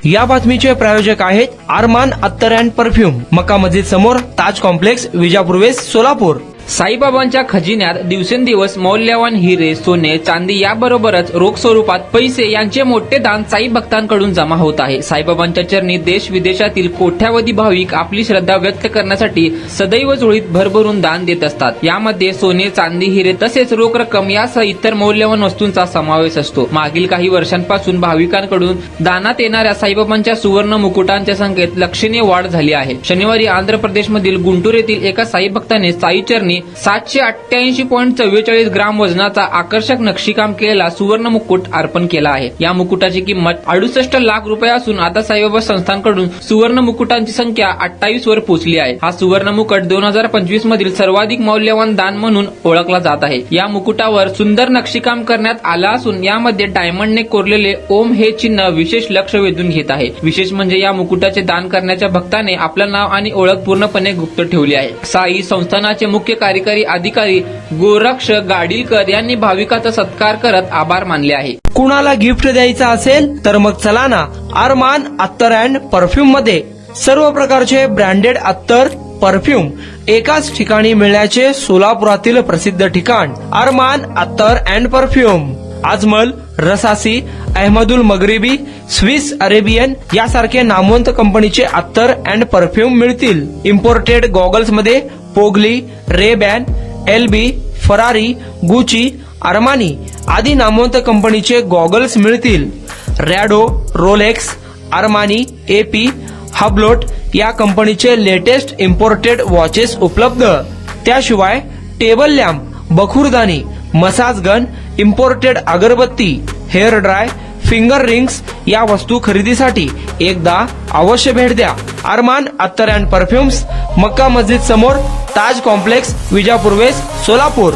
या बातमीचे प्रायोजक आहेत अरमान अत्तर अँड परफ्यूम, मक्का मस्जिद समोर, ताज कॉम्प्लेक्स, विजापूर वेस्ट, सोलापूर। साईबाबांच्या खजिन्यात दिवसेंदिवस मौल्यवान हिरे, सोने, चांदी याबरोबरच रोख स्वरूपात पैसे यांचे मोठे दान साई भक्तांकडून जमा होत आहे। साईबाबांच्या चरणी देश विदेशातील कोट्यावधी भाविक आपली श्रद्धा व्यक्त करण्यासाठी सदैव झोळीत भरभरून दान देत असतात। यामध्ये सोने, चांदी, हिरे तसेच रोख रक्कम यासह इतर मौल्यवान वस्तूंचा समावेश असतो। मागील काही वर्षांपासून भाविकांकडून दानात येणाऱ्या साईबाबांच्या सुवर्ण मुकुटांच्या संख्येत लक्षणीय वाढ झाली आहे। शनिवारी आंध्र प्रदेशमधील गुंटूर येथील एका साई भक्ताने साई चरणी 788.44 ग्राम वजनाचा आकर्षक नक्षीकाम केलेला सुवर्ण मुकुट अर्पण केला आहे। या मुकुटाची किंमत 68 लाख रुपये असून आता साईबाबा संस्थांकडून सुवर्ण मुकुटांची संख्या 28 वर पोहोचली आहे। हा सुवर्ण मुकुट 2025 मधील सर्वाधिक मौल्यवान दान म्हणून ओळखला जात आहे। या मुकुटावर सुंदर नक्षीकाम करण्यात आलं असून यामध्ये डायमंडने कोरलेले ओम हे चिन्ह विशेष लक्ष वेधून घेत आहे। विशेष म्हणजे या मुकुटाचे दान करण्याच्या भक्ताने आपलं नाव आणि ओळख पूर्णपणे गुप्त ठेवली आहे। साई संस्थानाचे मुख्य कार्यकारी अधिकारी गोरक्ष गाडीलकर यांनी भाविकाचा सत्कार करत आभार मानले आहे। कुणाला गिफ्ट द्यायचं असेल तर मग चला ना अरमान अत्तर अँड परफ्यूम मध्ये। सर्व प्रकारचे ब्रँडेड अत्तर, परफ्यूम एकाच ठिकाणी मिळण्याचे सोलापुरातील प्रसिद्ध ठिकाण अरमान अत्तर and perfume. Ajmal, Rasasi, Ahmedul Maghribi, Swiss Arabian यासारखे नामवंत कंपनीचे अत्तर अँड परफ्यूम मिळतील। इम्पोर्टेड गॉगल्स मध्ये पोगली, रेबॅन, एलबी, फरारी, गुची, अरमानी आदी नामवंत कंपनीचे गॉगल्स मिळतील। Rado, Rolex, Armani, AP, Hublot या कंपनीचे लेटेस्ट इम्पोर्टेड वॉचेस उपलब्ध। त्याशिवाय टेबल लॅम्प, बखुरदानी, मसाज गन, इम्पोर्टेड अगरबत्ती, हेअर ड्राय, फिंगर रिंग्स या वस्तू खरेदीसाठी एकदा अवश्य भेट द्या। अरमान अत्तर अँड परफ्यूम्स, मक्का मस्जिद समोर, ताज कॉम्प्लेक्स, विजापूर वेस्ट, सोलापूर।